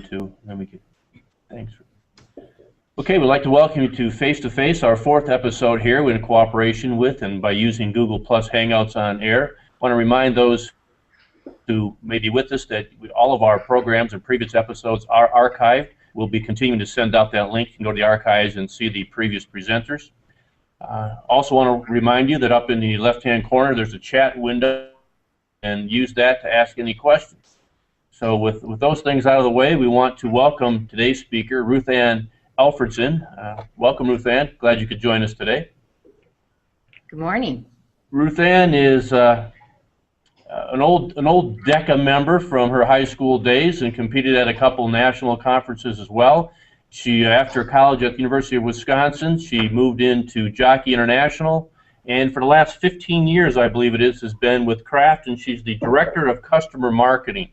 too. Then we could. Thanks. Okay, we'd like to welcome you to Face-to-Face, our 4th episode here in cooperation with and by using Google Plus Hangouts on Air. I want to remind those who may be with us that all of our programs and previous episodes are archived. We'll be continuing to send out that link. You can go to the archives and see the previous presenters. Also want to remind you that up in the left-hand corner there's a chat window, and use that to ask any questions. So with those things out of the way, we want to welcome today's speaker, Ruthann Alfredson. Welcome, Ruthann. Glad you could join us today. Good morning. Ruthann is an old DECA member from her high school days and competed at a couple national conferences as well. She, after college at the University of Wisconsin, she moved into Jockey International, and for the last 15 years, I believe it is, has been with Kraft, and she's the Director of Customer Marketing.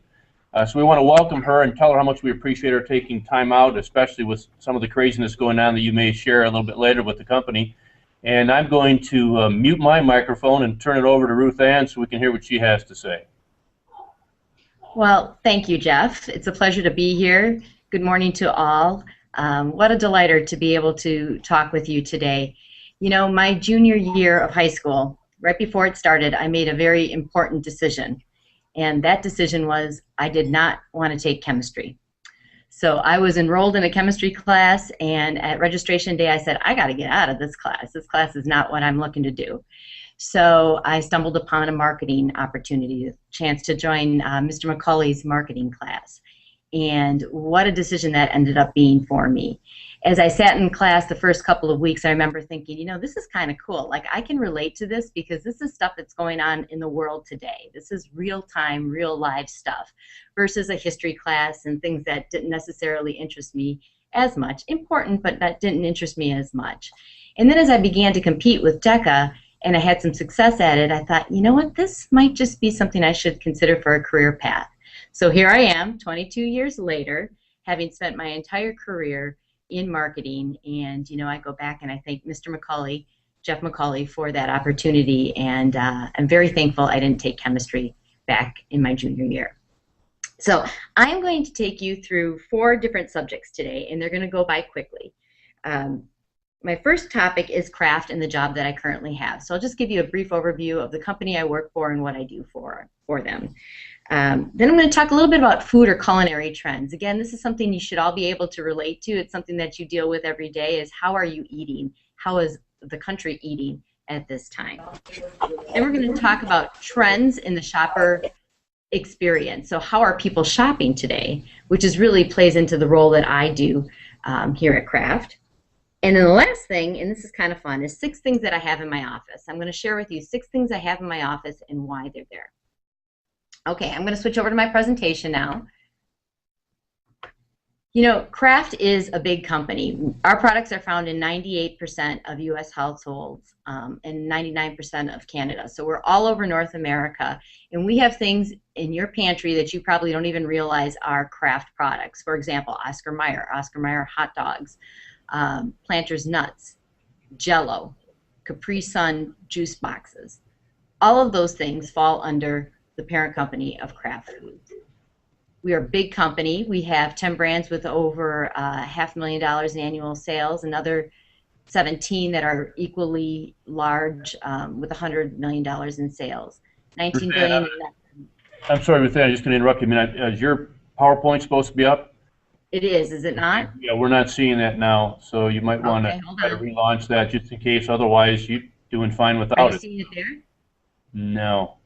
So we want to welcome her and tell her how much we appreciate her taking time out, especially with some of the craziness going on that you may share a little bit later with the company. And I'm going to mute my microphone and turn it over to Ruthann so we can hear what she has to say. Well, thank you, Jeff. It's a pleasure to be here. Good morning to all. What a delighter to be able to talk with you today. You know, my junior year of high school, right before it started, I made a very important decision. And that decision was I did not want to take chemistry. So I was enrolled in a chemistry class, and at registration day I said, I got to get out of this class. This class is not what I'm looking to do. So I stumbled upon a marketing opportunity, a chance to join Mr. McCauley's marketing class. And what a decision that ended up being for me. As I sat in class the first couple of weeks, I remember thinking, you know, this is kind of cool. Like, I can relate to this because this is stuff that's going on in the world today. This is real-time, real-life stuff versus a history class and things that didn't necessarily interest me as much. Important, but that didn't interest me as much. And then as I began to compete with DECA and I had some success at it, I thought, you know what, this might just be something I should consider for a career path. So here I am, 22 years later, having spent my entire career in marketing, and you know, I go back and I thank Mr. McCauley, Jeff McCauley, for that opportunity, and I'm very thankful I didn't take chemistry back in my junior year. So I'm going to take you through 4 different subjects today, and they're going to go by quickly. My first topic is Kraft and the job that I currently have. So I'll just give you a brief overview of the company I work for and what I do for them. Then I'm going to talk a little bit about food or culinary trends. Again, this is something you should all be able to relate to. It's something that you deal with every day, is how are you eating? How is the country eating at this time? Then we're going to talk about trends in the shopper experience. So how are people shopping today, which is really plays into the role that I do here at Kraft. And then the last thing, and this is kind of fun, is 6 things that I have in my office. I'm going to share with you 6 things I have in my office and why they're there. Okay, I'm going to switch over to my presentation now. You know, Kraft is a big company. Our products are found in 98% of U.S. households and 99% of Canada. So we're all over North America, and we have things in your pantry that you probably don't even realize are Kraft products. For example, Oscar Mayer hot dogs, Planters nuts, Jell-O, Capri Sun juice boxes. All of those things fall under the parent company of Kraft Foods. We are a big company. We have 10 brands with over $500,000 in annual sales, another 17 that are equally large with $100 million in sales. 19 billion. I'm sorry, Ruthann, I'm just going to interrupt you. I mean, is your PowerPoint supposed to be up? It is it not? Yeah, we're not seeing that now, so you might want to try to relaunch that just in case. Otherwise, you're doing fine without it. Are you seeing it there? No.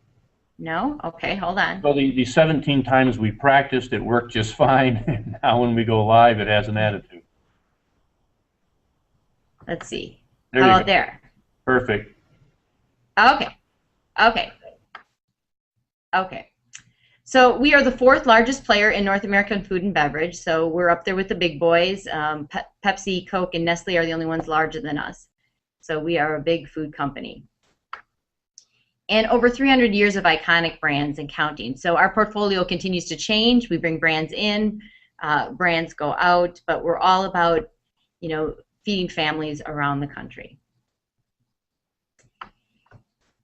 No? Okay, hold on. So the 17 times we practiced, it worked just fine. And now when we go live, it has an attitude. Let's see. There How you about go. there? Perfect. Okay. Okay. Okay. So we are the 4th largest player in North American food and beverage. So we're up there with the big boys. Pepsi, Coke, and Nestle are the only ones larger than us. So we are a big food company. And over 300 years of iconic brands and counting. So our portfolio continues to change. We bring brands in, brands go out, but we're all about, you know, feeding families around the country.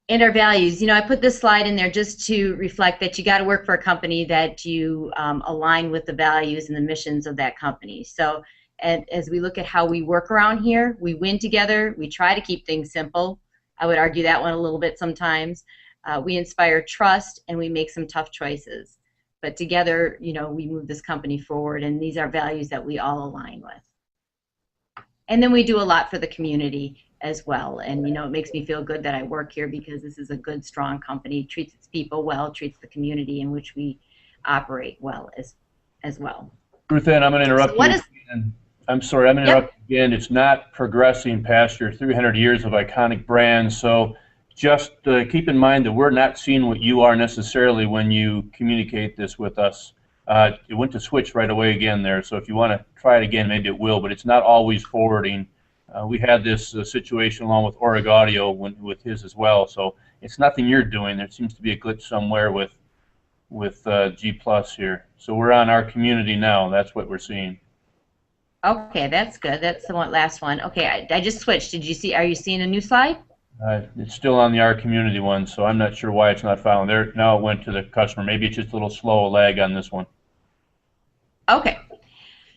And our values. You know, I put this slide in there just to reflect that you got to work for a company that you align with the values and the missions of that company. So as we look at how we work around here, we win together. We try to keep things simple. I would argue that one a little bit sometimes. We inspire trust, and we make some tough choices. But together, you know, we move this company forward, and these are values that we all align with. And then we do a lot for the community as well. And, you know, it makes me feel good that I work here because this is a good, strong company, treats its people well, treats the community in which we operate well as well. Ruthann, I'm going to interrupt So what you is, again. I'm sorry, I'm going to interrupt you again. It's not progressing past your 300 years of iconic brands. So just keep in mind that we're not seeing what you are necessarily when you communicate this with us. It went to switch right away again there. So if you want to try it again, maybe it will, but it's not always forwarding. We had this situation along with Org Audio with his as well. So it's nothing you're doing. There seems to be a glitch somewhere with G Plus here. So we're on our community now. That's what we're seeing. Okay, that's good. That's the last one. Okay, I just switched. Did you see? Are you seeing a new slide? It's still on the our community one, so I'm not sure why it's not following there. Now it went to the customer. Maybe it's just a little slow lag on this one. Okay,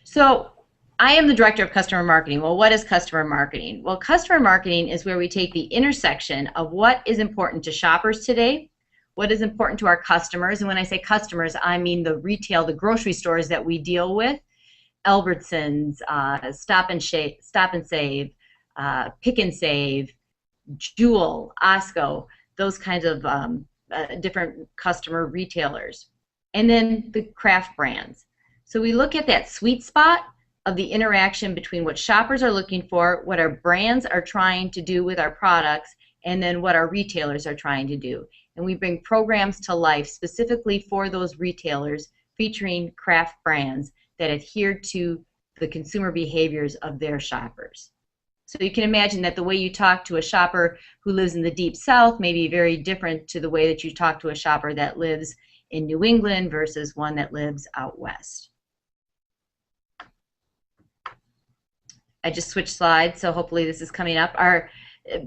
so I am the director of customer marketing. Well, what is customer marketing? Well, customer marketing is where we take the intersection of what is important to shoppers today, what is important to our customers, and when I say customers, I mean the retail, the grocery stores that we deal with, Alfredson's, Stop and Save, Pick and Save, Jewel, Osco, those kinds of different customer retailers, and then the craft brands. So we look at that sweet spot of the interaction between what shoppers are looking for, what our brands are trying to do with our products, and then what our retailers are trying to do. And we bring programs to life specifically for those retailers featuring craft brands that adhere to the consumer behaviors of their shoppers. So you can imagine that the way you talk to a shopper who lives in the Deep South may be very different to the way that you talk to a shopper that lives in New England versus one that lives out west. I just switched slides, so hopefully this is coming up.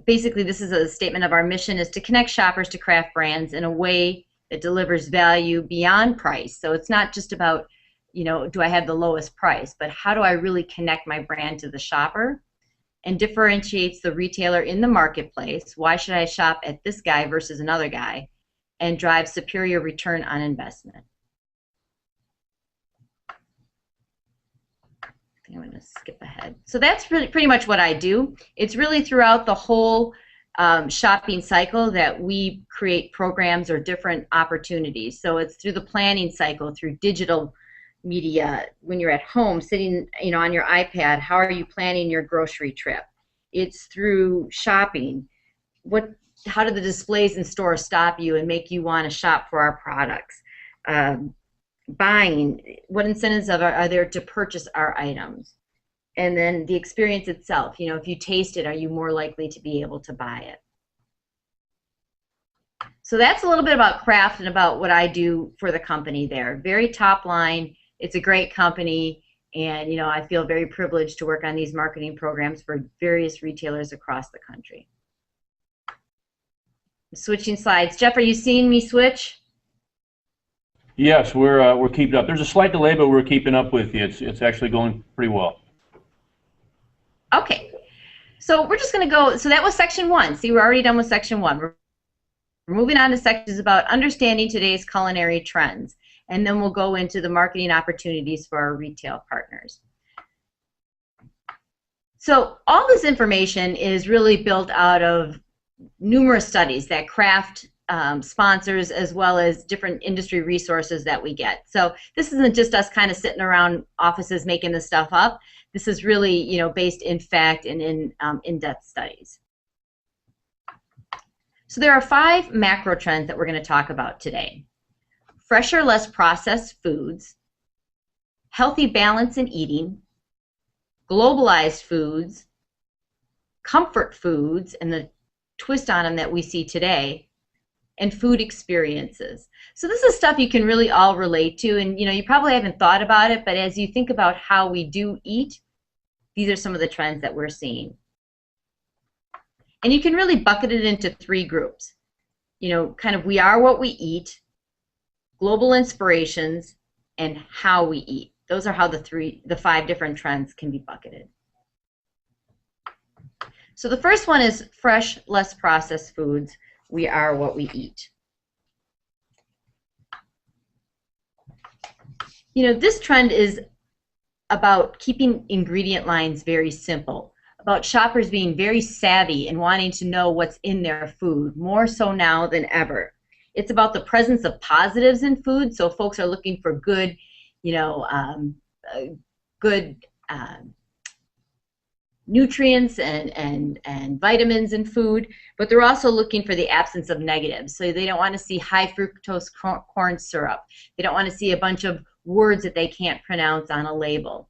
Basically, this is a statement of our mission is to connect shoppers to craft brands in a way that delivers value beyond price. So it's not just about, you know, do I have the lowest price, but how do I really connect my brand to the shopper and differentiates the retailer in the marketplace. Why should I shop at this guy versus another guy, and drive superior return on investment. I'm going to skip ahead. So that's really pretty much what I do. It's really throughout the whole shopping cycle that we create programs or different opportunities. So it's through the planning cycle, through digital media, when you're at home sitting, you know, on your iPad, how are you planning your grocery trip? It's through shopping. How do the displays in store stop you and make you want to shop for our products? Buying, what incentives are there to purchase our items? And then the experience itself, you know, if you taste it, are you more likely to be able to buy it? So that's a little bit about craft and about what I do for the company there. Very top line. It's a great company, and you know, I feel very privileged to work on these marketing programs for various retailers across the country. Switching slides. Jeff, are you seeing me switch? Yes, we're keeping up. There's a slight delay, but we're keeping up with you. It's actually going pretty well. Okay, so we're just going to go. So that was section 1. See, we're already done with section 1. We're moving on to sections about understanding today's culinary trends, and then we'll go into the marketing opportunities for our retail partners. So all this information is really built out of numerous studies that Kraft sponsors, as well as different industry resources that we get. So this isn't just us kind of sitting around offices making this stuff up. This is really, you know, based in fact and in in-depth studies. So there are 5 macro trends that we're going to talk about today. Fresher, less processed foods, healthy balance in eating, globalized foods, comfort foods, and the twist on them that we see today, and food experiences. So this is stuff you can really all relate to, and you know, you probably haven't thought about it, but as you think about how we do eat, these are some of the trends that we're seeing. And you can really bucket it into 3 groups. kind of we are what we eat, global inspirations, and how we eat. Those are how the 5 different trends can be bucketed. So the first one is fresh, less processed foods. We are what we eat. This trend is about keeping ingredient lines very simple, about shoppers being very savvy and wanting to know what's in their food, more so now than ever. It's about the presence of positives in food, so folks are looking for good, nutrients and vitamins in food, but they're also looking for the absence of negatives. So they don't want to see high fructose corn syrup. They don't want to see a bunch of words that they can't pronounce on a label.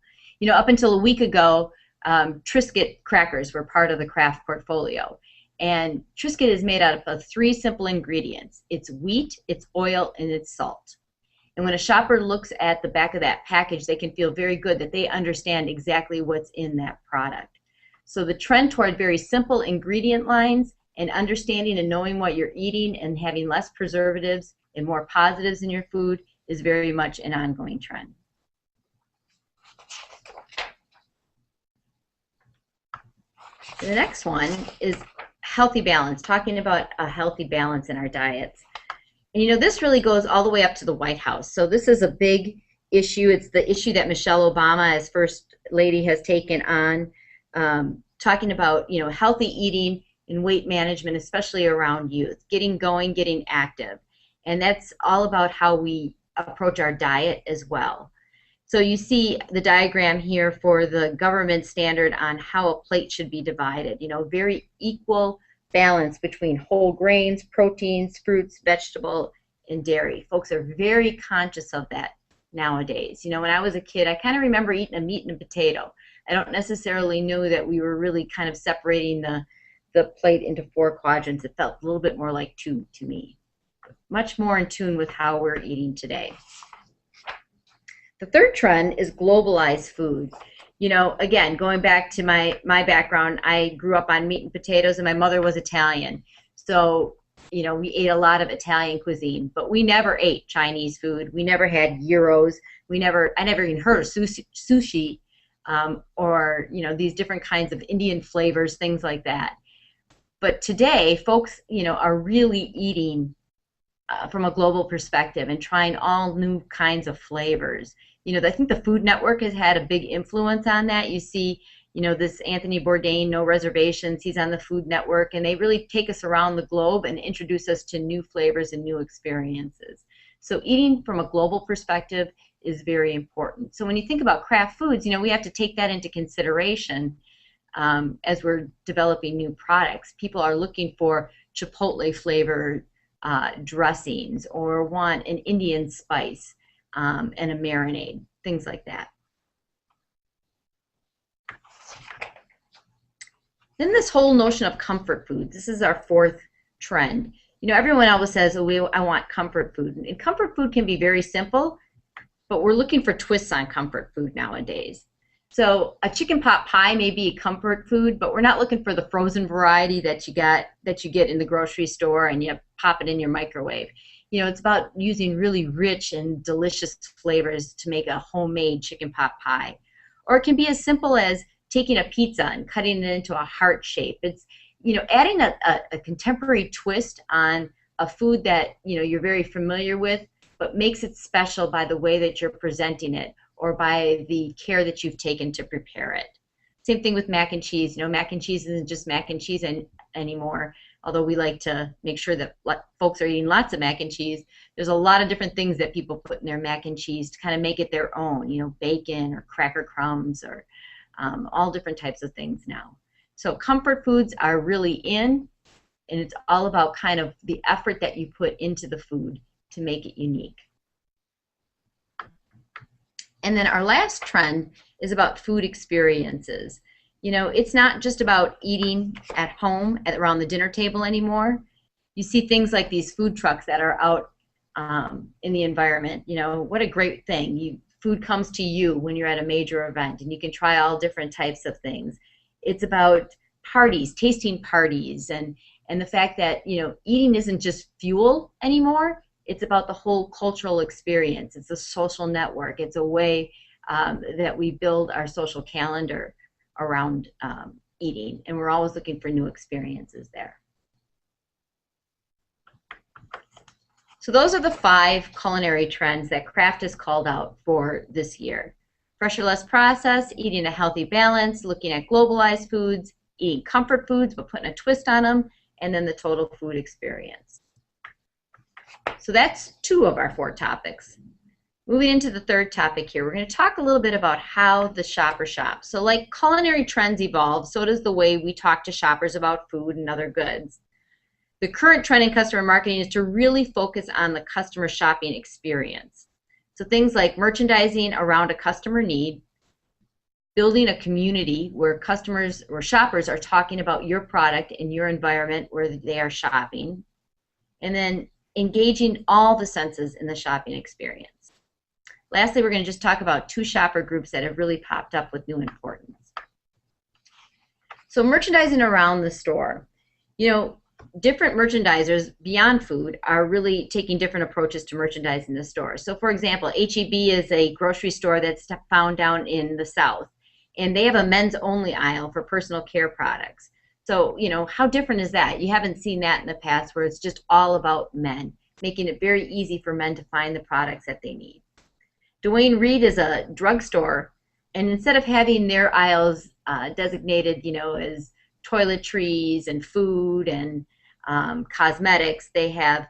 Up until a week ago, Triscuit crackers were part of the Kraft portfolio. And Triscuit is made out of 3 simple ingredients. It's wheat, it's oil, and it's salt. And when a shopper looks at the back of that package, they can feel very good that they understand exactly what's in that product. So the trend toward very simple ingredient lines and understanding and knowing what you're eating and having less preservatives and more positives in your food is very much an ongoing trend. The next one is healthy balance, talking about a healthy balance in our diets. And this really goes all the way up to the White House. So this is a big issue. It's the issue that Michelle Obama, as First Lady, has taken on, talking about healthy eating and weight management, especially around youth, getting going, getting active. And that's all about how we approach our diet as well. So you see the diagram here for the government standard on how a plate should be divided. Very equal balance between whole grains, proteins, fruits, vegetable, and dairy. Folks are very conscious of that nowadays. When I was a kid, I kind of remember eating a meat and a potato. I don't necessarily know that we were really kind of separating the plate into 4 quadrants. It felt a little bit more like 2 to me. Much more in tune with how we're eating today. The third trend is globalized food. Again, going back to my background, I grew up on meat and potatoes, and my mother was Italian. So, we ate a lot of Italian cuisine, but we never ate Chinese food. We never had gyros. I never even heard of sushi, or, these different kinds of Indian flavors, things like that. But today, folks, are really eating from a global perspective and trying all new kinds of flavors. I think the Food Network has had a big influence on that. You see, this Anthony Bourdain, No Reservations, he's on the Food Network, and they really take us around the globe and introduce us to new flavors and new experiences. So eating from a global perspective is very important. So when you think about craft foods, we have to take that into consideration as we're developing new products. People are looking for Chipotle flavored dressings, or want an Indian spice and a marinade, things like that. Then this whole notion of comfort food. This is our 4th trend. Everyone always says, oh, I want comfort food. And comfort food can be very simple, but we're looking for twists on comfort food nowadays. So a chicken pot pie may be a comfort food, but we're not looking for the frozen variety that you get in the grocery store and you pop it in your microwave. It's about using really rich and delicious flavors to make a homemade chicken pot pie. Or it can be as simple as taking a pizza and cutting it into a heart shape. It's adding a contemporary twist on a food that you're very familiar with, but makes it special by the way that you're presenting it, or by the care that you've taken to prepare it. Same thing with mac and cheese. Mac and cheese isn't just mac and cheese anymore, although we like to make sure that folks are eating lots of mac and cheese. There's a lot of different things that people put in their mac and cheese to kind of make it their own, bacon or cracker crumbs, or all different types of things now. So comfort foods are really in, and it's all about kind of the effort that you put into the food to make it unique. And then our last trend is about food experiences. It's not just about eating at home around the dinner table anymore. You see things like these food trucks that are out in the environment. What a great thing. Food comes to you when you're at a major event, and you can try all different types of things. It's about parties, tasting parties, and and the fact that, you know, eating isn't just fuel anymore. It's about the whole cultural experience. It's a social network. It's a way that we build our social calendar around eating, and we're always looking for new experiences there. So those are the 5 culinary trends that Kraft has called out for this year. Fresh or less processed, eating a healthy balance, looking at globalized foods, eating comfort foods but putting a twist on them, and then the total food experience. So that's 2 of our 4 topics. Moving into the 3rd topic here, we're going to talk a little bit about how the shopper shops. So like culinary trends evolve, so does the way we talk to shoppers about food and other goods. The current trend in customer marketing is to really focus on the customer shopping experience. So things like merchandising around a customer need, building a community where customers or shoppers are talking about your product in your environment where they are shopping, and then engaging all the senses in the shopping experience. Lastly, we're going to just talk about 2 shopper groups that have really popped up with new importance. So merchandising around the store. You know, different merchandisers beyond food are really taking different approaches to merchandising the store. So for example, H-E-B is a grocery store that's found down in the South, and they have a men's only aisle for personal care products. So, you know, how different is that? You haven't seen that in the past, where it's just all about men, making it very easy for men to find the products that they need. Duane Reade is a drugstore, and instead of having their aisles designated, you know, as toiletries and food and cosmetics, they have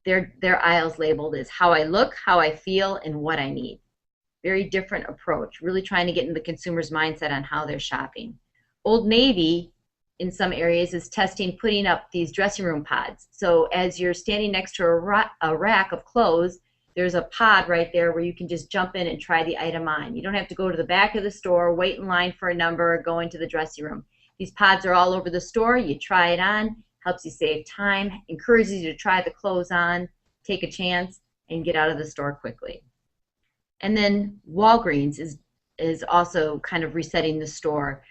their aisles labeled as how I look, how I feel, and what I need. Very different approach, really trying to get in the consumer's mindset on how they're shopping. Old Navy, in some areas, is testing putting up these dressing room pods. So as you're standing next to a rack of clothes, there's a pod right there where you can just jump in and try the item on. You don't have to go to the back of the store, wait in line for a number, go into the dressing room. These pods are all over the store. You try it on, helps you save time, encourages you to try the clothes on, take a chance, and get out of the store quickly. And then Walgreens is also kind of resetting the store.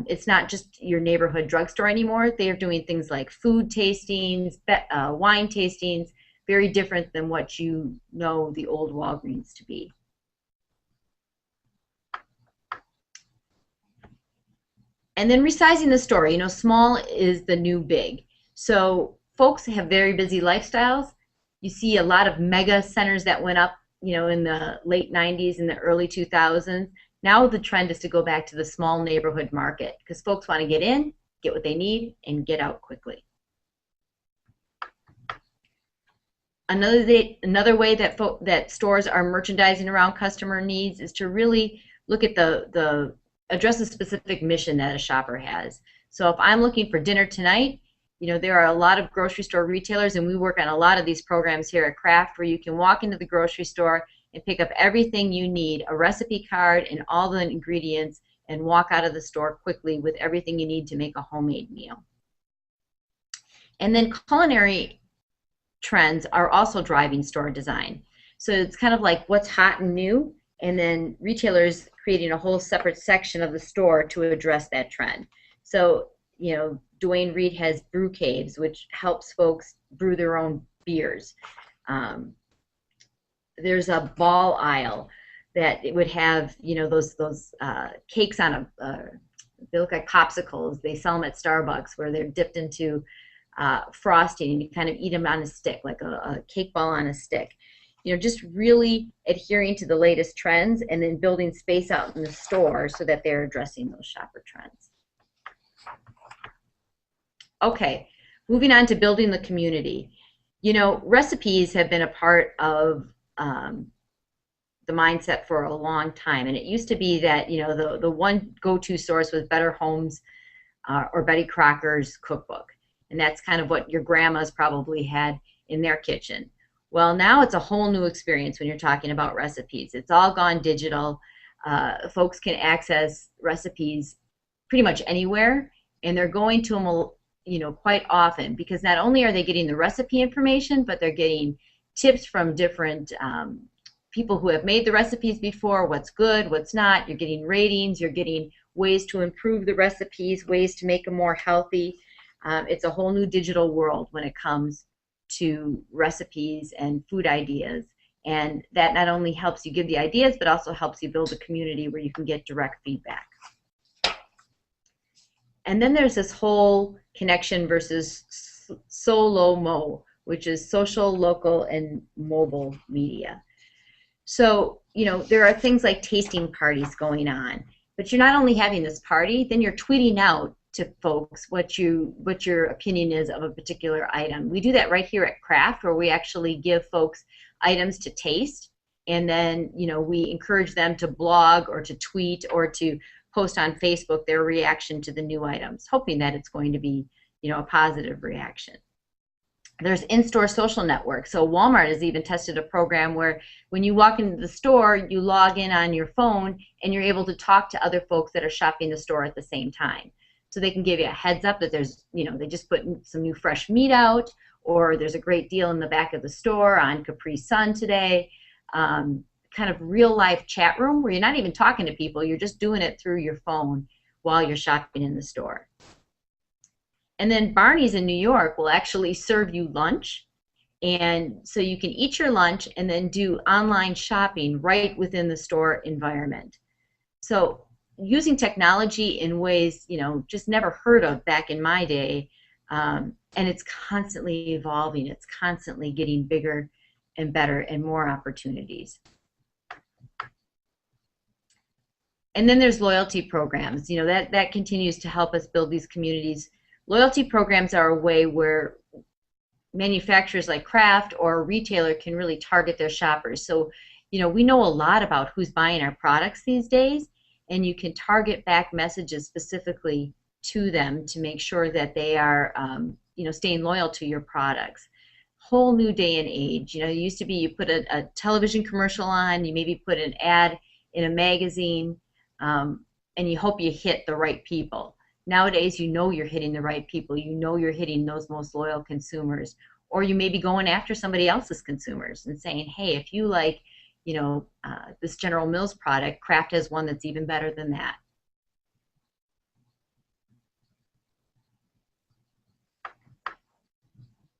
It's not just your neighborhood drugstore anymore. They are doing things like food tastings, wine tastings, very different than what you know the old Walgreens to be. And then resizing the store. You know, small is the new big. So folks have very busy lifestyles. You see a lot of mega centers that went up, you know, in the late 90s and the early 2000s. Now the trend is to go back to the small neighborhood market because folks want to get in, get what they need, and get out quickly. Another way that stores are merchandising around customer needs is to really look at address a specific mission that a shopper has. So if I'm looking for dinner tonight, you know, there are a lot of grocery store retailers, and we work on a lot of these programs here at Kraft, where you can walk into the grocery store and pick up everything you need, a recipe card and all the ingredients, and walk out of the store quickly with everything you need to make a homemade meal. And then culinary trends are also driving store design. So it's kind of like what's hot and new, and then retailers creating a whole separate section of the store to address that trend. So, you know, Duane Reade has brew caves, which helps folks brew their own beers. There's a ball aisle that it would have, you know, those cakes on they look like popsicles. They sell them at Starbucks, where they're dipped into frosting, and you kind of eat them on a stick, like a cake ball on a stick. You know, just really adhering to the latest trends and then building space out in the store so that they're addressing those shopper trends. Okay, moving on to building the community. You know, recipes have been a part of the mindset for a long time, and it used to be that, you know, the one go-to source was Better Homes or Betty Crocker's cookbook, and that's kind of what your grandmas probably had in their kitchen. Well, now it's a whole new experience when you're talking about recipes. It's all gone digital. Folks can access recipes pretty much anywhere, and they're going to them, you know, quite often, because not only are they getting the recipe information, but they're getting tips from different people who have made the recipes before, what's good, what's not. You're getting ratings, you're getting ways to improve the recipes, ways to make them more healthy. It's a whole new digital world when it comes to recipes and food ideas. And that not only helps you give the ideas, but also helps you build a community where you can get direct feedback. And then there's this whole connection versus SOLO-MO, which is social, local, and mobile media. So, there are things like tasting parties going on, but you're not only having this party, then you're tweeting out to folks what your opinion is of a particular item. We do that right here at Craft, where we actually give folks items to taste, and then we encourage them to blog or to tweet or to post on Facebook their reaction to the new items, hoping that it's going to be a positive reaction. There's in-store social networks. So Walmart has even tested a program where when you walk into the store, you log in on your phone and you're able to talk to other folks that are shopping the store at the same time. So they can give you a heads up that there's, they just put some new fresh meat out, or there's a great deal in the back of the store on Capri Sun today. Kind of real life chat room where you're not even talking to people, you're just doing it through your phone while you're shopping in the store. And then Barney's in New York will actually serve you lunch, and so you can eat your lunch and then do online shopping right within the store environment. So using technology in ways just never heard of back in my day, and it's constantly evolving, it's constantly getting bigger and better and more opportunities. And then there's loyalty programs. That continues to help us build these communities. Loyalty programs are a way where manufacturers like Kraft or a retailer can really target their shoppers. So, we know a lot about who's buying our products these days, and you can target back messages specifically to them to make sure that they are, staying loyal to your products. Whole new day and age. It used to be you put a television commercial on, you maybe put an ad in a magazine, and you hope you hit the right people. Nowadays, you're hitting the right people. You're hitting those most loyal consumers. Or you may be going after somebody else's consumers and saying, hey, if you like, this General Mills product, Kraft has one that's even better than that.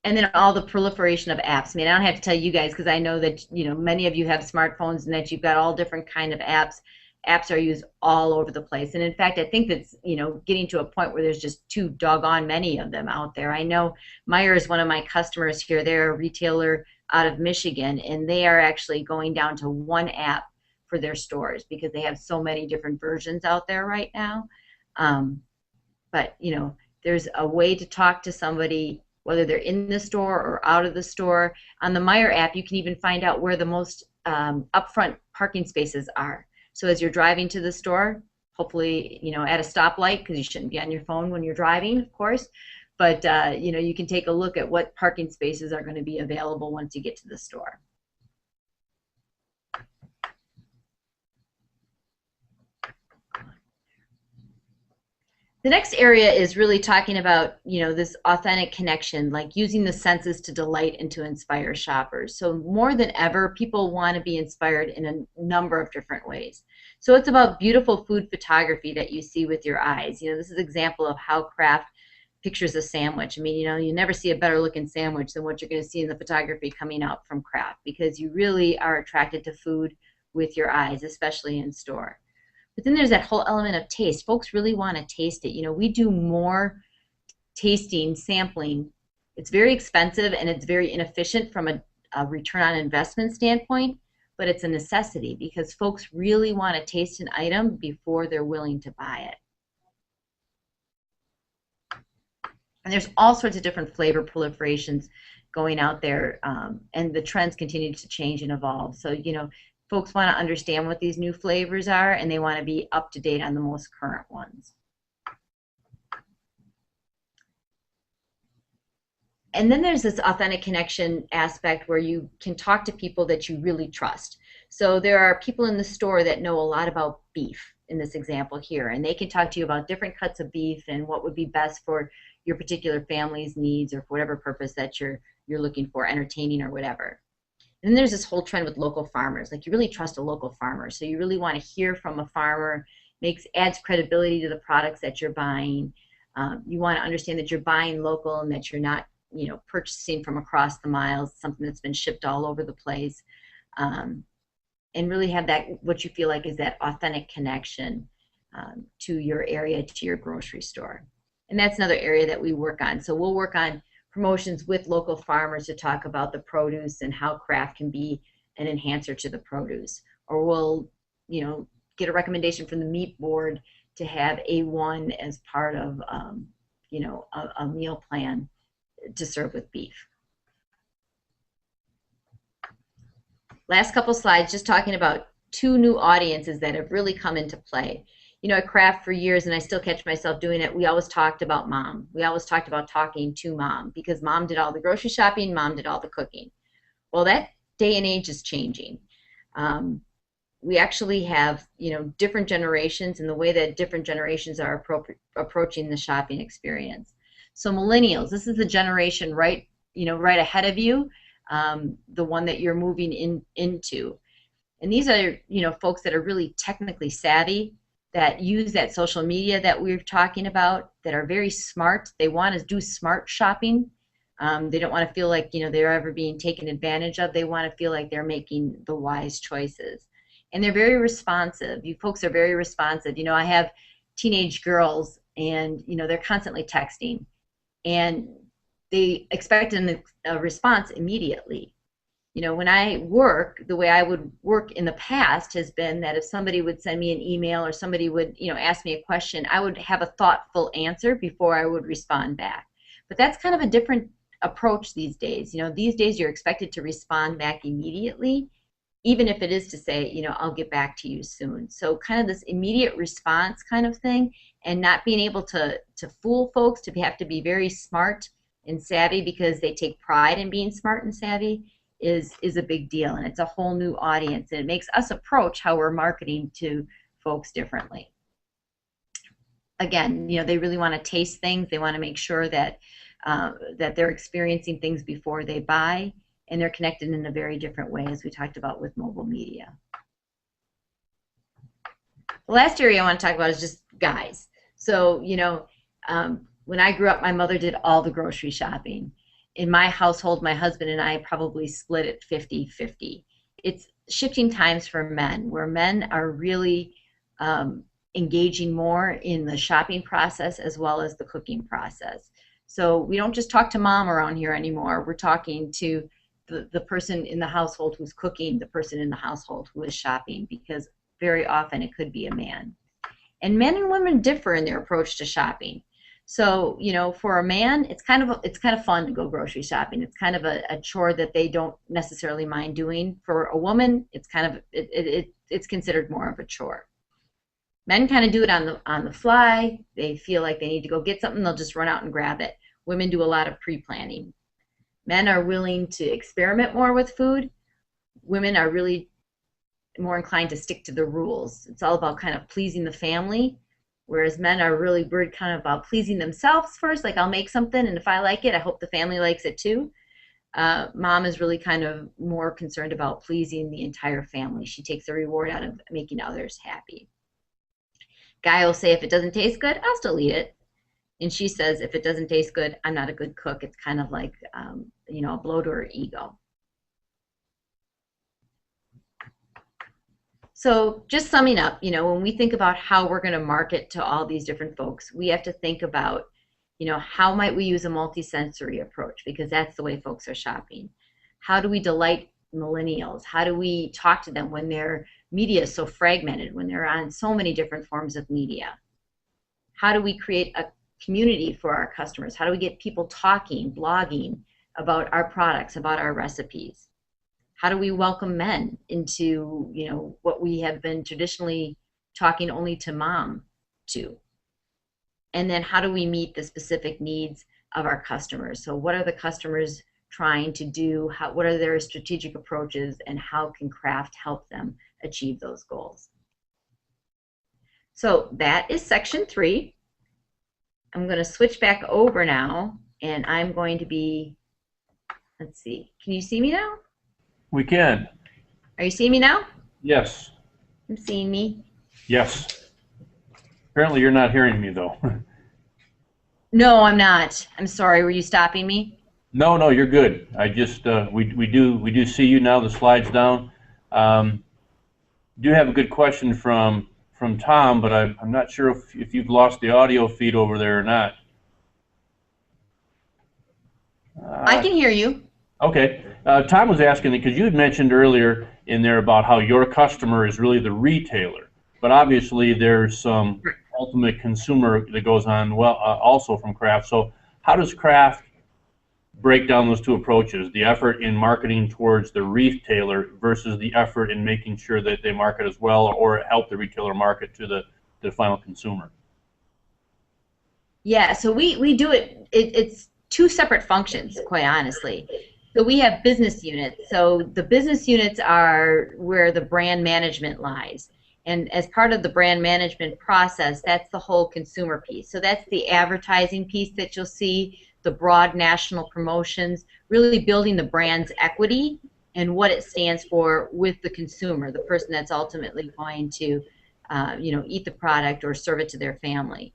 And then all the proliferation of apps. I mean, I don't have to tell you guys because I know that, many of you have smartphones and that you've got all different kind of apps. Apps are used all over the place. And in fact, I think that's, getting to a point where there's just too doggone many of them out there. I know Meijer is one of my customers here. They're a retailer out of Michigan, and they are actually going down to one app for their stores because they have so many different versions out there right now. But, there's a way to talk to somebody, whether they're in the store or out of the store. On the Meijer app, you can even find out where the most upfront parking spaces are. So as you're driving to the store, hopefully, at a stoplight, because you shouldn't be on your phone when you're driving, of course, but, you can take a look at what parking spaces are going to be available once you get to the store. The next area is really talking about, this authentic connection, like using the senses to delight and to inspire shoppers. So more than ever, people want to be inspired in a number of different ways. So it's about beautiful food photography that you see with your eyes. This is an example of how Kraft pictures a sandwich. I mean, you never see a better looking sandwich than what you're going to see in the photography coming out from Kraft, because you really are attracted to food with your eyes, especially in store. But then there's that whole element of taste. Folks really want to taste it. We do more tasting, sampling. It's very expensive and it's very inefficient from a return on investment standpoint, but it's a necessity because folks really want to taste an item before they're willing to buy it. And there's all sorts of different flavor proliferations going out there, and the trends continue to change and evolve. So, folks want to understand what these new flavors are, and they want to be up to date on the most current ones. And then there's this authentic connection aspect where you can talk to people that you really trust. So there are people in the store that know a lot about beef in this example here, and they can talk to you about different cuts of beef and what would be best for your particular family's needs or for whatever purpose that you're looking for, entertaining or whatever. And then there's this whole trend with local farmers. Like, you really trust a local farmer, so you really want to hear from a farmer. Adds credibility to the products that you're buying. You want to understand that you're buying local and that you're not, purchasing from across the miles, something that's been shipped all over the place. And really have that, what you feel like is that authentic connection to your area, to your grocery store. And that's another area that we work on. So we'll work on promotions with local farmers to talk about the produce and how craft can be an enhancer to the produce. Or we'll, get a recommendation from the meat board to have A1 as part of, a meal plan to serve with beef. Last couple slides, just talking about two new audiences that have really come into play. At Craft for years, and I still catch myself doing it, we always talked about mom. We always talked about talking to mom because mom did all the grocery shopping, mom did all the cooking. Well, that day and age is changing. We actually have, different generations and the way that different generations are approaching the shopping experience. So millennials, this is the generation right ahead of you, the one that you're moving into. And these are, folks that are really technically savvy, that use that social media that we're talking about, that are very smart. They want to do smart shopping. They don't want to feel like, they're ever being taken advantage of. They want to feel like they're making the wise choices. And they're very responsive. You folks are very responsive. I have teenage girls and, they're constantly texting. And they expect a response immediately. When I work, the way I would work in the past has been that if somebody would send me an email or somebody would, ask me a question, I would have a thoughtful answer before I would respond back. But that's kind of a different approach these days. These days you're expected to respond back immediately, even if it is to say, I'll get back to you soon. So kind of this immediate response kind of thing, and not being able to fool folks, to have to be very smart and savvy because they take pride in being smart and savvy is a big deal. And it's a whole new audience, and it makes us approach how we're marketing to folks differently. Again, they really want to taste things. They want to make sure that that they're experiencing things before they buy, and they're connected in a very different way, as we talked about with mobile media. The last area I want to talk about is just guys. So, when I grew up, my mother did all the grocery shopping. In my household, my husband and I probably split it 50-50. It's shifting times for men, where men are really engaging more in the shopping process as well as the cooking process. So we don't just talk to mom around here anymore. We're talking to the person in the household who's cooking, the person in the household who is shopping, because very often it could be a man. And men and women differ in their approach to shopping. So, for a man, it's kind of fun to go grocery shopping. It's kind of a chore that they don't necessarily mind doing. For a woman, it's kind of it's considered more of a chore. Men kind of do it on the fly. They feel like they need to go get something, they'll just run out and grab it. Women do a lot of pre-planning. Men are willing to experiment more with food. Women are really more inclined to stick to the rules. It's all about kind of pleasing the family. Whereas men are really worried kind of about pleasing themselves first, like I'll make something and if I like it, I hope the family likes it too. Mom is really kind of more concerned about pleasing the entire family. She takes the reward out of making others happy. Guy will say, if it doesn't taste good, I'll still eat it. And she says, if it doesn't taste good, I'm not a good cook. It's kind of like, a blow to her ego. So just summing up, when we think about how we're going to market to all these different folks, we have to think about, how might we use a multisensory approach, because that's the way folks are shopping. How do we delight millennials? How do we talk to them when their media is so fragmented, when they're on so many different forms of media? How do we create a community for our customers? How do we get people talking, blogging about our products, about our recipes? How do we welcome men into, what we have been traditionally talking only to mom to? And then how do we meet the specific needs of our customers? So what are the customers trying to do? What are their strategic approaches, and how can craft help them achieve those goals? So that is section 3. I'm going to switch back over now, and I'm going to be, let's see, can you see me now? We can. Are you seeing me now? Yes. I'm seeing me. Yes. Apparently you're not hearing me, though. No, I'm not. I'm sorry. Were you stopping me? No, no, you're good. I just we do see you now. The slides down. Um, do have a good question from Tom, but I'm not sure if you've lost the audio feed over there or not. I Uh, can hear you. okay. Tom was asking because you had mentioned earlier in there about how your customer is really the retailer, but obviously there's some ultimate consumer that goes on well also from Kraft. So how does Kraft break down those two approaches, the effort in marketing towards the retailer versus the effort in making sure that they market as well or help the retailer market to the final consumer? Yeah, so we do it's two separate functions, quite honestly. So we have business units. So the business units are where the brand management lies. And as part of the brand management process, that's the whole consumer piece. So that's the advertising piece that you'll see, the broad national promotions, really building the brand's equity and what it stands for with the consumer, the person that's ultimately going to, eat the product or serve it to their family.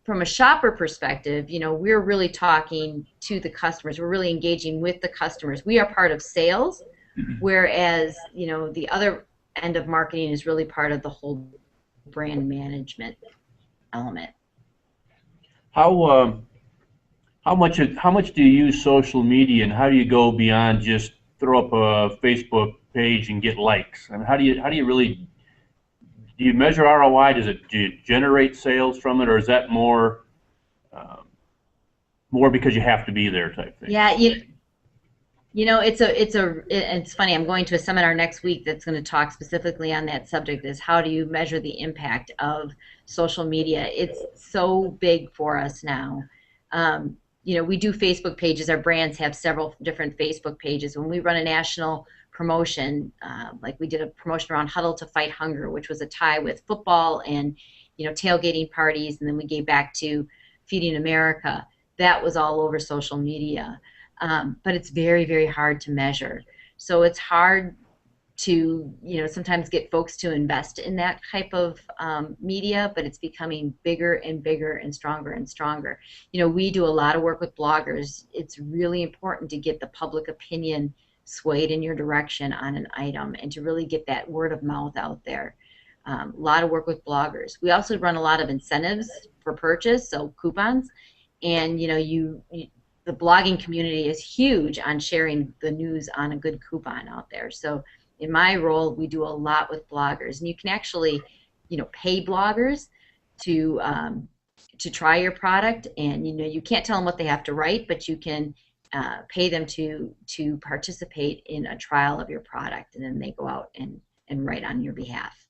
From a shopper perspective, we're really talking to the customers. We're really engaging with the customers. We are part of sales, whereas, the other end of marketing is really part of the whole brand management element. How how much do you use social media, and how do you go beyond just throw up a Facebook page and get likes? I mean, how do you really do you measure ROI? Do you generate sales from it, or is that um, more because you have to be there type thing? Yeah, it's funny. I'm going to a seminar next week that's going to talk specifically on that subject, is how do you measure the impact of social media? It's so big for us now. We do Facebook pages. Our brands have several different Facebook pages. When we run a national promotion, like we did a promotion around Huddle to Fight Hunger, which was a tie with football and, tailgating parties, and then we gave back to Feeding America. That was all over social media. But it's very, very hard to measure. So it's hard to, sometimes get folks to invest in that type of media, but it's becoming bigger and bigger and stronger and stronger. We do a lot of work with bloggers. It's really important to get the public opinion swayed in your direction on an item and to really get that word of mouth out there. A lot of work with bloggers. We also run a lot of incentives for purchase, so coupons, and the blogging community is huge on sharing the news on a good coupon out there. So in my role, we do a lot with bloggers, and you can actually, pay bloggers to try your product, and you can't tell them what they have to write, but you can pay them to participate in a trial of your product, and then they go out and write on your behalf.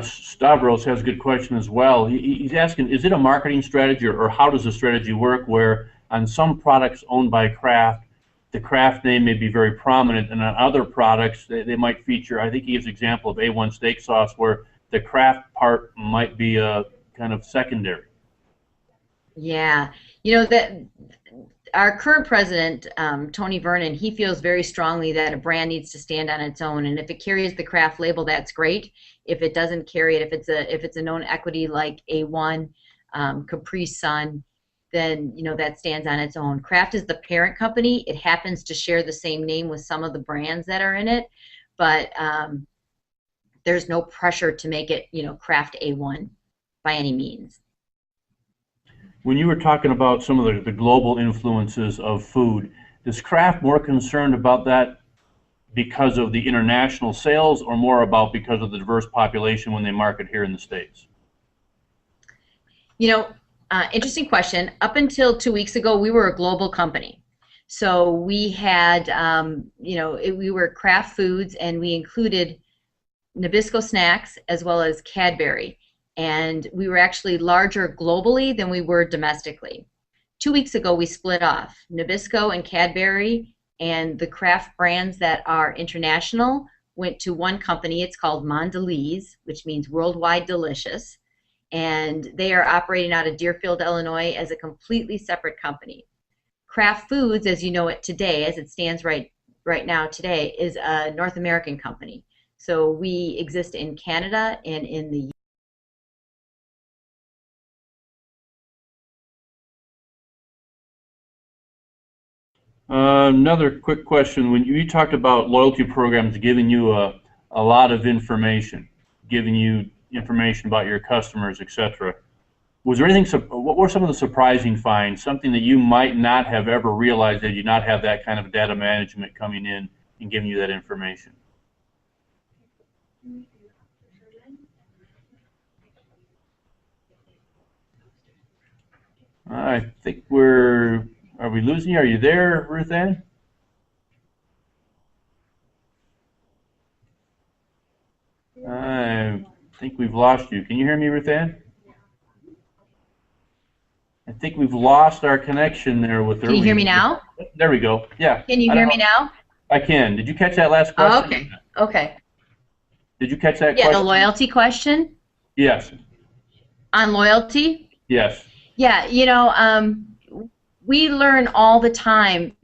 Stavros has a good question as well. He's asking, is it a marketing strategy, or how does the strategy work where on some products owned by Kraft, the Kraft name may be very prominent, and on other products, they might feature, I think he gives an example of A1 steak sauce, where the Kraft part might be kind of secondary. Yeah, that our current president, Tony Vernon, he feels very strongly that a brand needs to stand on its own, and if it carries the Kraft label, that's great. If it doesn't carry it, if it's a known equity like A1, Capri Sun, then that stands on its own. Kraft is the parent company. It happens to share the same name with some of the brands that are in it, but there's no pressure to make it Kraft A1 by any means. When you were talking about some of the global influences of food, is Kraft more concerned about that because of the international sales, or more about because of the diverse population when they market here in the States? Interesting question. Up until 2 weeks ago, we were a global company. So we had, we were Kraft Foods, and we included Nabisco Snacks as well as Cadbury. And we were actually larger globally than we were domestically. 2 weeks ago, we split off. Nabisco and Cadbury and the Kraft brands that are international went to one company. It's called Mondelez, which means worldwide delicious. And they are operating out of Deerfield, Illinois as a completely separate company. Kraft Foods, as you know it today, as it stands right now today, is a North American company. So we exist in Canada and in the Another quick question. When you talked about loyalty programs giving you a lot of information, giving you information about your customers, etc., was there anything, what were some of the surprising finds, something that you might not have ever realized that you not have that kind of data management coming in and giving you that information? I think are we losing you? Are you there, Ruthann? I think we've lost you. Can you hear me, Ruthann? I think we've lost our connection there with her. Can you hear me now? There we go. Yeah. Can you hear me now? I can. Did you catch that last Oh, question? okay. Okay. Did you catch that Yeah, question? the loyalty question Yes. on loyalty. Yes. Yeah, we learn all the time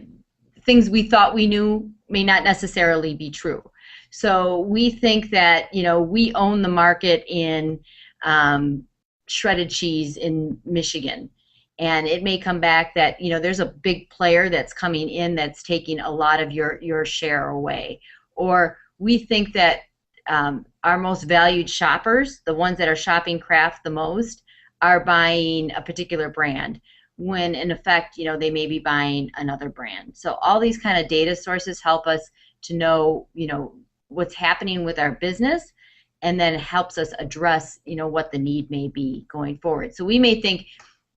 things we thought we knew may not necessarily be true. So we think that, we own the market in shredded cheese in Michigan. And it may come back that, there's a big player that's coming in that's taking a lot of your share away. Or we think that our most valued shoppers, the ones that are shopping craft the most, are buying a particular brand, when in effect, they may be buying another brand. So all these kind of data sources help us to know, what's happening with our business, and then helps us address, what the need may be going forward. So we may think,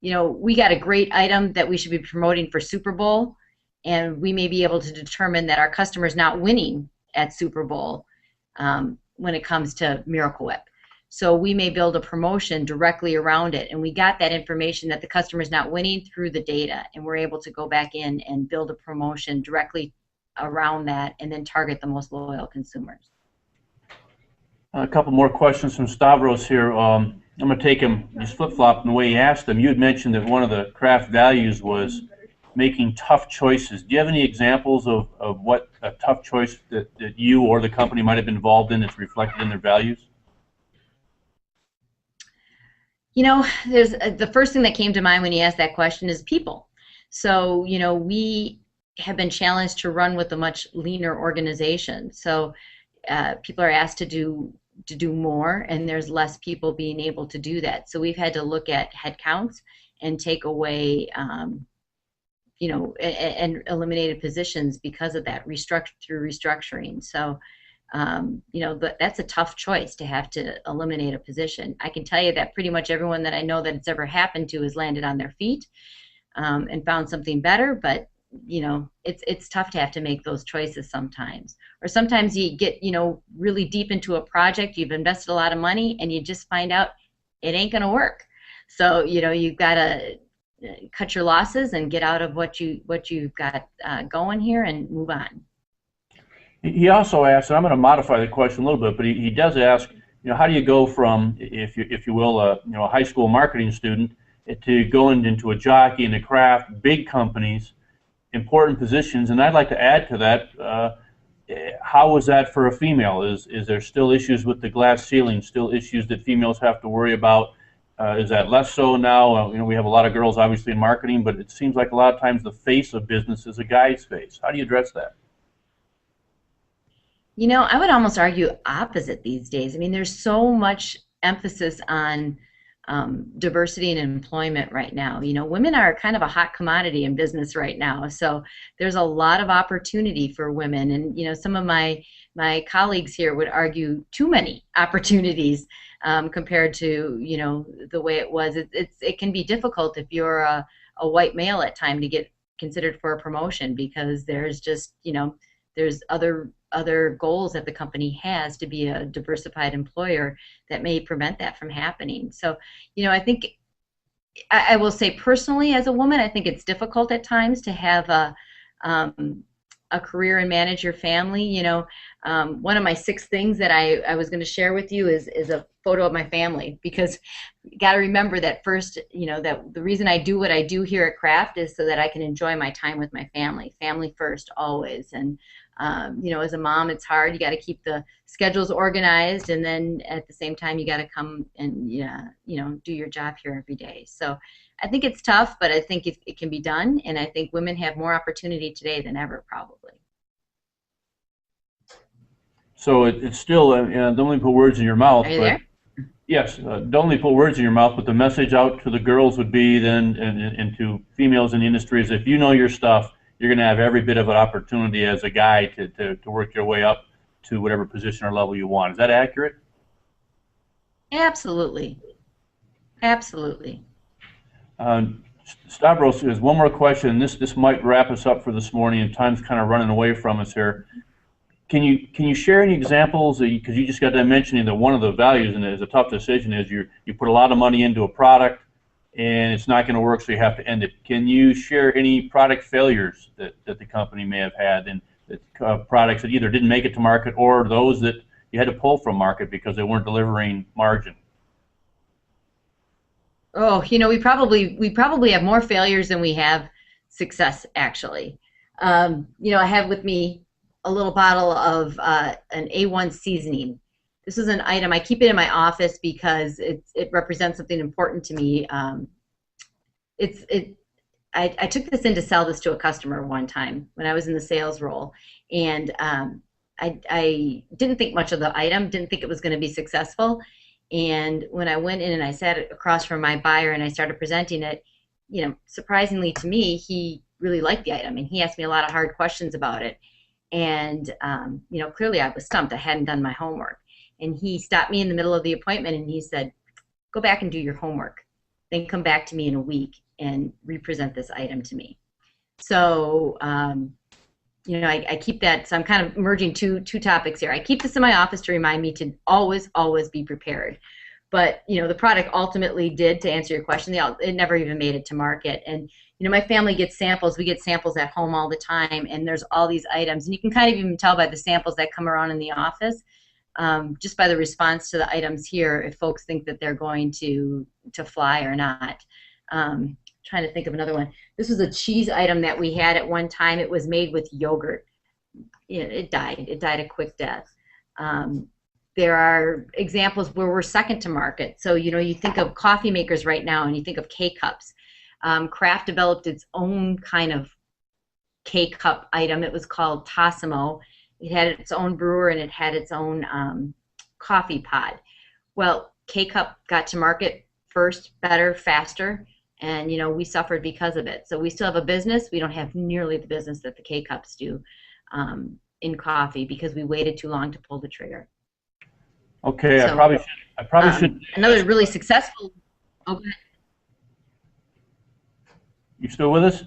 we got a great item that we should be promoting for Super Bowl, and we may be able to determine that our customer's not winning at Super Bowl when it comes to Miracle Whip. So we may build a promotion directly around it, and we got that information that the customer's not winning through the data, and we're able to go back in and build a promotion directly around that and then target the most loyal consumers. A couple more questions from Stavros here. I'm going to take him, just flip-flop in the way he asked them. You had mentioned that one of the craft values was making tough choices. Do you have any examples of what a tough choice that you or the company might have been involved in that's reflected in their values? There's the first thing that came to mind when you asked that question is people. So, we have been challenged to run with a much leaner organization. So people are asked to do more, and there's less people being able to do that. So we've had to look at headcounts and take away, and eliminated positions because of that through restructuring. So, that's a tough choice to have to eliminate a position. I can tell you that pretty much everyone that I know that it's ever happened to has landed on their feet and found something better, but it's tough to have to make those choices sometimes. Or sometimes you get, really deep into a project, you've invested a lot of money, and you just find out it ain't going to work. So, you've got to cut your losses and get out of what you've got going here and move on. He also asked, and I'm going to modify the question a little bit, but he does ask, how do you go from, if you will, a high school marketing student to going into a jockey and a craft, big companies, important positions? And I'd like to add to that, how was that for a female? Is there still issues with the glass ceiling, still issues that females have to worry about? Is that less so now? We have a lot of girls obviously in marketing, but it seems like a lot of times the face of business is a guy's face. How do you address that? I would almost argue opposite these days. I mean, there's so much emphasis on diversity and employment right now. Women are kind of a hot commodity in business right now. So there's a lot of opportunity for women. And, some of my colleagues here would argue too many opportunities compared to, the way it was. It can be difficult if you're a white male at time to get considered for a promotion, because there's just, there's other goals that the company has to be a diversified employer that may prevent that from happening. So, I think I will say personally, as a woman, I think it's difficult at times to have a career and manage your family. One of my 6 things that I was going to share with you is a photo of my family, because you got to remember that first, that the reason I do what I do here at Craft is so that I can enjoy my time with my family. Family first, always. And as a mom, it's hard. You got to keep the schedules organized, and then at the same time, you got to come and do your job here every day. So I think it's tough, but I think it can be done, and I think women have more opportunity today than ever, probably. So it's still, don't let me put words in your mouth. Are you there? Yes, don't let me put words in your mouth, but the message out to the girls would be then, and to females in the industry, is if you know your stuff, you're going to have every bit of an opportunity as a guy to work your way up to whatever position or level you want. Is that accurate? Absolutely. Absolutely. Stavros, there's one more question. This might wrap us up for this morning, and time's kind of running away from us here. Can you share any examples? Because you just got done mentioning that one of the values, and it's a tough decision, is you put a lot of money into a product and it's not going to work, so you have to end it. Can you share any product failures that the company may have had, and products that either didn't make it to market or those that you had to pull from market because they weren't delivering margin? Oh, we probably have more failures than we have success, actually. I have with me a little bottle of an A1 seasoning. This is an item, I keep it in my office because it represents something important to me. I took this in to sell this to a customer one time when I was in the sales role, and I didn't think much of the item, didn't think it was going to be successful. And when I went in and I sat across from my buyer and I started presenting it, surprisingly to me, he really liked the item, and he asked me a lot of hard questions about it. And clearly I was stumped. I hadn't done my homework. And he stopped me in the middle of the appointment and he said, "Go back and do your homework. Then come back to me in a week and represent this item to me." So, I keep that. So I'm kind of merging two topics here. I keep this in my office to remind me to always be prepared. But, the product ultimately did, to answer your question, it never even made it to market. And, my family gets samples. We get samples at home all the time, and there's all these items. And you can kind of even tell by the samples that come around in the office, just by the response to the items here, if folks think that they're going to fly or not. Trying to think of another one. This was a cheese item that we had at one time. It was made with yogurt. It died. It died a quick death. There are examples where we're second to market. So, you think of coffee makers right now and you think of K-Cups. Kraft developed its own kind of K-Cup item. It was called Tassimo. It had its own brewer and it had its own coffee pod. Well, K-Cup got to market first, better, faster, and we suffered because of it. So we still have a business. We don't have nearly the business that the K-Cups do in coffee because we waited too long to pull the trigger. Okay, so, I probably should. Another really successful. Oh, go ahead. You still with us?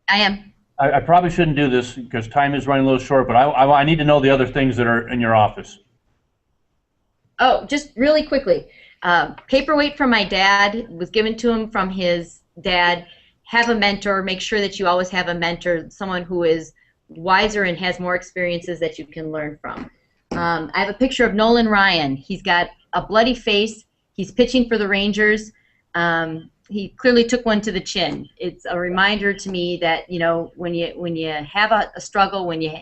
I am. I probably shouldn't do this because time is running a little short, but I need to know the other things that are in your office. Oh, just really quickly. Paperweight from my dad was given to him from his dad. Have a mentor. Make sure that you always have a mentor, someone who is wiser and has more experiences that you can learn from. I have a picture of Nolan Ryan. He's got a bloody face. He's pitching for the Rangers. He clearly took one to the chin. It's a reminder to me that when you have a struggle, when you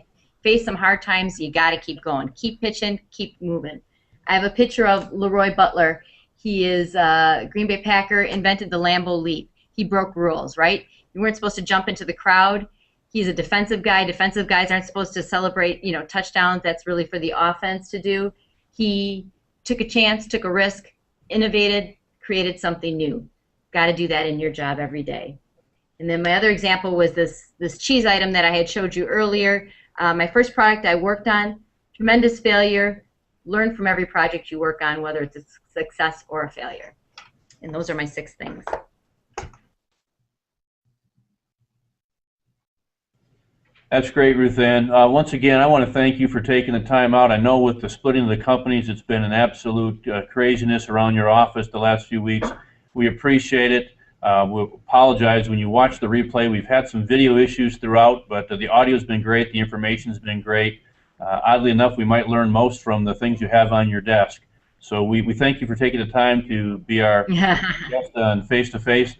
face some hard times, you got to keep going, keep pitching, keep moving. I have a picture of Leroy Butler. He is a Green Bay Packer, invented the Lambeau Leap. He broke rules, right? You weren't supposed to jump into the crowd. He's a defensive guy. Defensive guys aren't supposed to celebrate, touchdowns. That's really for the offense to do. He took a chance, took a risk, innovated, created something new. Got to do that in your job every day. And then my other example was this cheese item that I had showed you earlier. My first product I worked on, tremendous failure. Learn from every project you work on, whether it's a success or a failure. And those are my 6 things. That's great, Ruthann. Once again, I want to thank you for taking the time out. I know with the splitting of the companies, it's been an absolute craziness around your office the last few weeks. We appreciate it. We apologize when you watch the replay. We've had some video issues throughout, but the audio's been great. The information's been great. Oddly enough, we might learn most from the things you have on your desk. So we thank you for taking the time to be our guest on Face-to-Face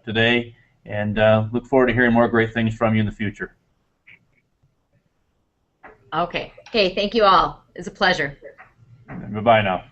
today, and look forward to hearing more great things from you in the future. Okay. Okay, thank you all. It's a pleasure. Bye-bye now.